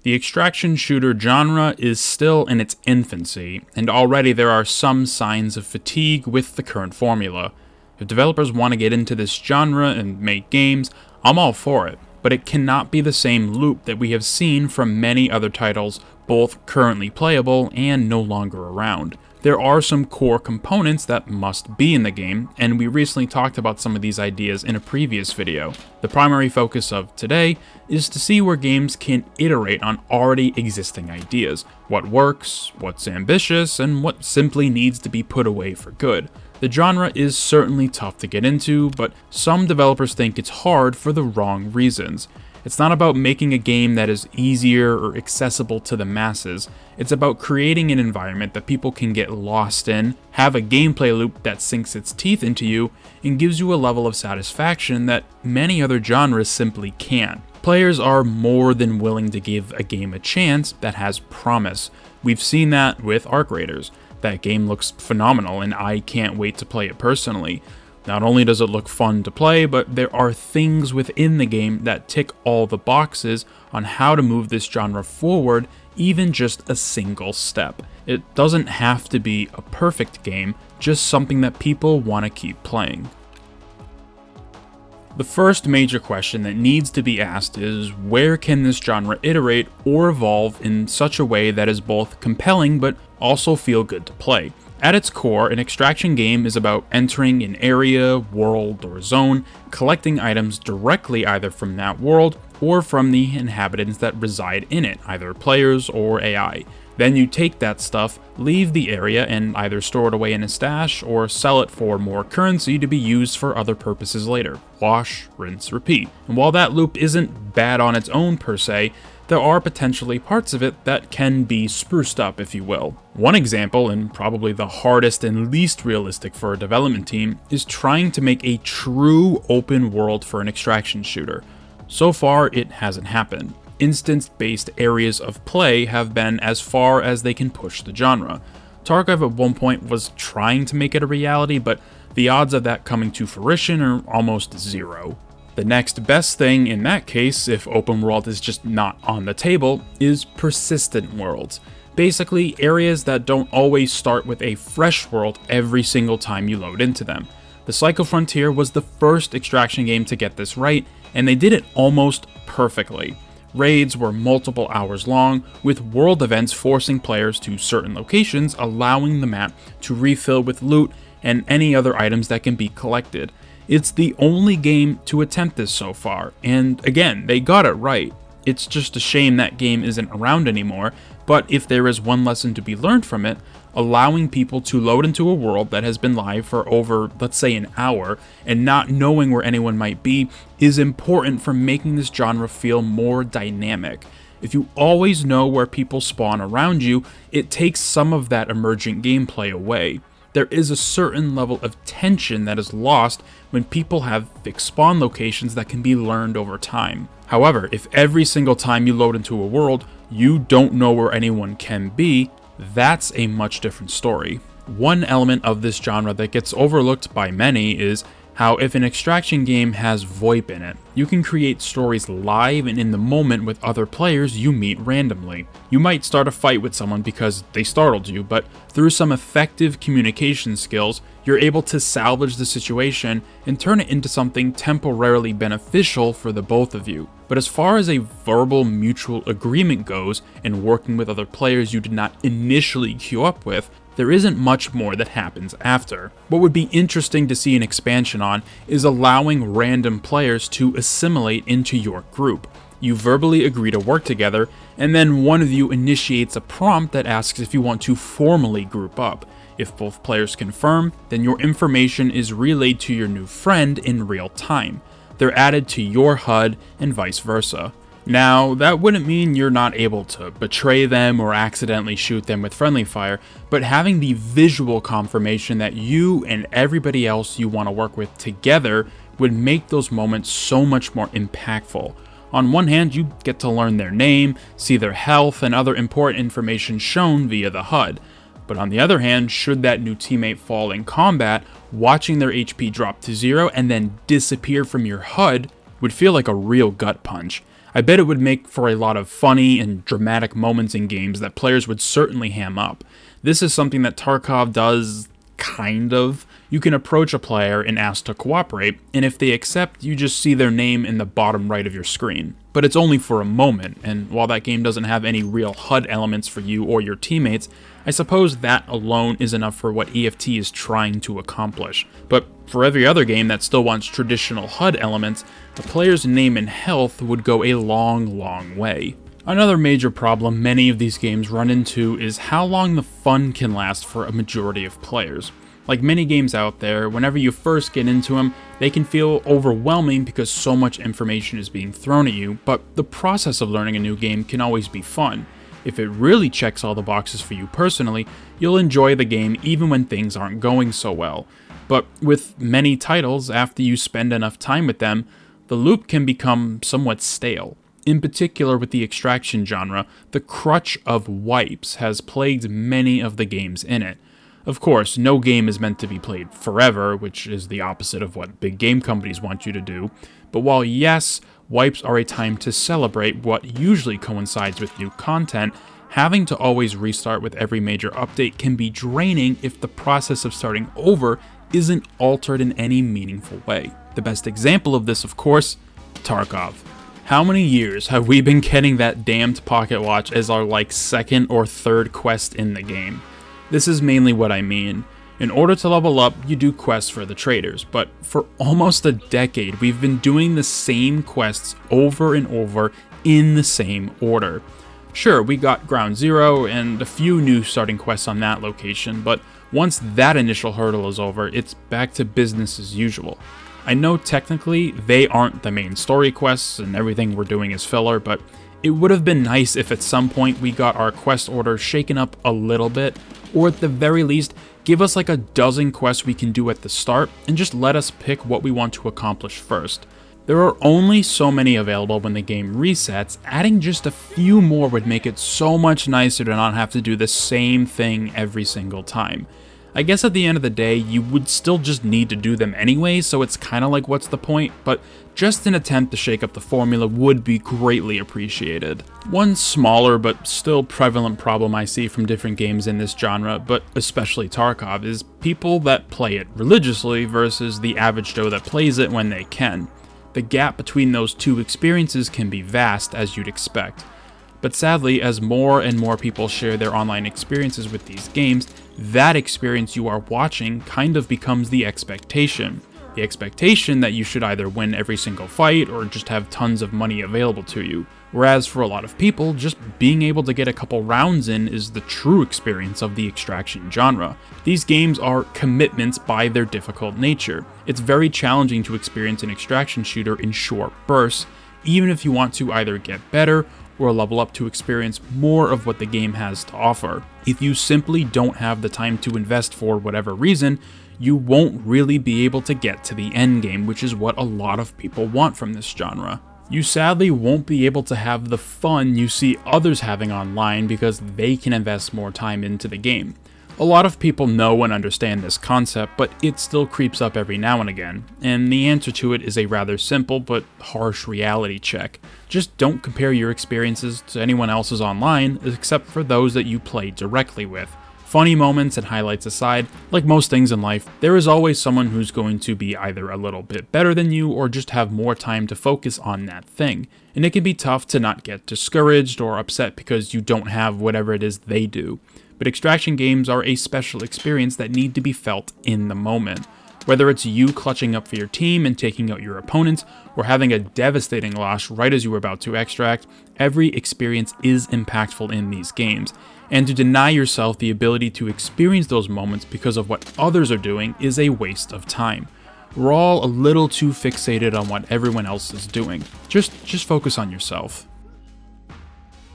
The extraction shooter genre is still in its infancy, and already there are some signs of fatigue with the current formula. If developers want to get into this genre and make games, I'm all for it, but it cannot be the same loop that we have seen from many other titles, both currently playable and no longer around. There are some core components that must be in the game, and we recently talked about some of these ideas in a previous video. The primary focus of today is to see where games can iterate on already existing ideas, what works, what's ambitious, and what simply needs to be put away for good. The genre is certainly tough to get into, but some developers think it's hard for the wrong reasons. It's not about making a game that is easier or accessible to the masses. It's about creating an environment that people can get lost in, have a gameplay loop that sinks its teeth into you, and gives you a level of satisfaction that many other genres simply can't. Players are more than willing to give a game a chance that has promise. We've seen that with Arc Raiders. That game looks phenomenal, and I can't wait to play it personally. Not only does it look fun to play, but there are things within the game that tick all the boxes on how to move this genre forward, even just a single step. It doesn't have to be a perfect game, just something that people want to keep playing. The first major question that needs to be asked is, where can this genre iterate or evolve in such a way that is both compelling but also feel good to play? At its core, an extraction game is about entering an area, world, or zone, collecting items directly either from that world or from the inhabitants that reside in it, either players or AI. Then you take that stuff, leave the area, and either store it away in a stash or sell it for more currency to be used for other purposes later. Wash, rinse, repeat. And while that loop isn't bad on its own per se, there are potentially parts of it that can be spruced up, if you will. One example, and probably the hardest and least realistic for a development team, is trying to make a true open world for an extraction shooter. So far, it hasn't happened. Instance-based areas of play have been as far as they can push the genre. Tarkov at one point was trying to make it a reality, but the odds of that coming to fruition are almost zero. The next best thing in that case, if open world is just not on the table, is persistent worlds. Basically, areas that don't always start with a fresh world every single time you load into them. The Psycho Frontier was the first extraction game to get this right, and they did it almost perfectly. Raids were multiple hours long, with world events forcing players to certain locations, allowing the map to refill with loot and any other items that can be collected. It's the only game to attempt this so far, and again, they got it right. It's just a shame that game isn't around anymore, but if there is one lesson to be learned from it, allowing people to load into a world that has been live for over, let's say, an hour, and not knowing where anyone might be, is important for making this genre feel more dynamic. If you always know where people spawn around you, it takes some of that emergent gameplay away. There is a certain level of tension that is lost when people have fixed spawn locations that can be learned over time. However, if every single time you load into a world, you don't know where anyone can be, that's a much different story. One element of this genre that gets overlooked by many is how if an extraction game has VoIP in it, you can create stories live and in the moment with other players you meet randomly. You might start a fight with someone because they startled you, but through some effective communication skills, you're able to salvage the situation and turn it into something temporarily beneficial for the both of you. But as far as a verbal mutual agreement goes and working with other players you did not initially queue up with, there isn't much more that happens after. What would be interesting to see an expansion on is allowing random players to assimilate into your group. You verbally agree to work together, and then one of you initiates a prompt that asks if you want to formally group up. If both players confirm, then your information is relayed to your new friend in real time. They're added to your HUD and vice versa. Now, that wouldn't mean you're not able to betray them or accidentally shoot them with friendly fire, but having the visual confirmation that you and everybody else you want to work with together would make those moments so much more impactful. On one hand, you get to learn their name, see their health, and other important information shown via the HUD. But on the other hand, should that new teammate fall in combat, watching their HP drop to 0 and then disappear from your HUD would feel like a real gut punch. I bet it would make for a lot of funny and dramatic moments in games that players would certainly ham up. This is something that Tarkov does, kind of. You can approach a player and ask to cooperate, and if they accept, you just see their name in the bottom right of your screen. But it's only for a moment, and while that game doesn't have any real HUD elements for you or your teammates, I suppose that alone is enough for what EFT is trying to accomplish. But for every other game that still wants traditional HUD elements, the player's name and health would go a long way. Another major problem many of these games run into is how long the fun can last for a majority of players. Like many games out there, whenever you first get into them, they can feel overwhelming because so much information is being thrown at you, but the process of learning a new game can always be fun. If it really checks all the boxes for you personally, you'll enjoy the game even when things aren't going so well. But with many titles, after you spend enough time with them, the loop can become somewhat stale. In particular with the extraction genre, the crutch of wipes has plagued many of the games in it. Of course, no game is meant to be played forever, which is the opposite of what big game companies want you to do, but while yes, wipes are a time to celebrate what usually coincides with new content, having to always restart with every major update can be draining if the process of starting over isn't altered in any meaningful way. The best example of this, of course, Tarkov. How many years have we been getting that damned pocket watch as our second or third quest in the game? This is mainly what I mean. In order to level up, you do quests for the traders, but for almost a decade, we've been doing the same quests over and over in the same order. Sure, we got Ground Zero and a few new starting quests on that location, but once that initial hurdle is over, it's back to business as usual. I know technically they aren't the main story quests and everything we're doing is filler, but it would have been nice if at some point we got our quest order shaken up a little bit, or at the very least, give us a dozen quests we can do at the start and just let us pick what we want to accomplish first. There are only so many available when the game resets, adding just a few more would make it so much nicer to not have to do the same thing every single time. I guess at the end of the day, you would still just need to do them anyway, so it's kinda like what's the point, but just an attempt to shake up the formula would be greatly appreciated. One smaller but still prevalent problem I see from different games in this genre, but especially Tarkov, is people that play it religiously versus the average Joe that plays it when they can. The gap between those two experiences can be vast, as you'd expect. But sadly, as more and more people share their online experiences with these games, that experience you are watching kind of becomes the expectation. The expectation that you should either win every single fight or just have tons of money available to you. Whereas for a lot of people, just being able to get a couple rounds in is the true experience of the extraction genre. These games are commitments by their difficult nature. It's very challenging to experience an extraction shooter in short bursts, even if you want to either get better or level up to experience more of what the game has to offer. If you simply don't have the time to invest for whatever reason, you won't really be able to get to the end game, which is what a lot of people want from this genre. You sadly won't be able to have the fun you see others having online because they can invest more time into the game. A lot of people know and understand this concept, but it still creeps up every now and again, and the answer to it is a rather simple but harsh reality check. Just don't compare your experiences to anyone else's online, except for those that you play directly with. Funny moments and highlights aside, like most things in life, there is always someone who's going to be either a little bit better than you or just have more time to focus on that thing, and it can be tough to not get discouraged or upset because you don't have whatever it is they do. But extraction games are a special experience that need to be felt in the moment. Whether it's you clutching up for your team and taking out your opponents, or having a devastating loss right as you were about to extract, every experience is impactful in these games. And to deny yourself the ability to experience those moments because of what others are doing is a waste of time. We're all a little too fixated on what everyone else is doing. Just focus on yourself.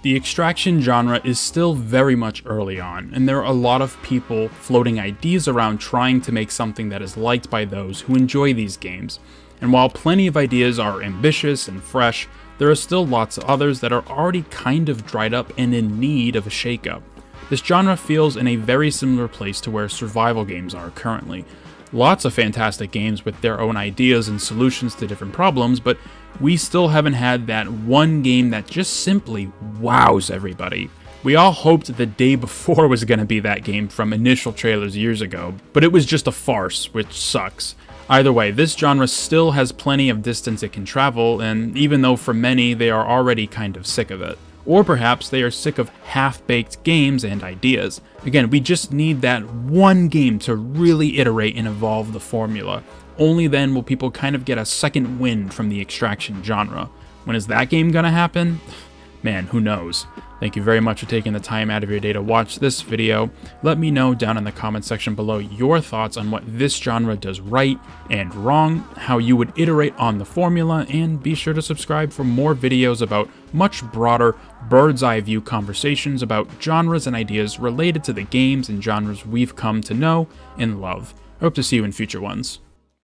The extraction genre is still very much early on, and there are a lot of people floating ideas around trying to make something that is liked by those who enjoy these games. And while plenty of ideas are ambitious and fresh, there are still lots of others that are already kind of dried up and in need of a shakeup. This genre feels in a very similar place to where survival games are currently. Lots of fantastic games with their own ideas and solutions to different problems, but we still haven't had that one game that just simply wows everybody. We all hoped the day before was going to be that game from initial trailers years ago, but it was just a farce, which sucks. Either way, this genre still has plenty of distance it can travel, and even though for many they are already kind of sick of it. Or perhaps they are sick of half-baked games and ideas. Again, we just need that one game to really iterate and evolve the formula. Only then will people kind of get a second wind from the extraction genre. When is that game gonna happen? Man, who knows? Thank you very much for taking the time out of your day to watch this video. Let me know down in the comment section below your thoughts on what this genre does right and wrong, how you would iterate on the formula, and be sure to subscribe for more videos about much broader bird's eye view conversations about genres and ideas related to the games and genres we've come to know and love. I hope to see you in future ones.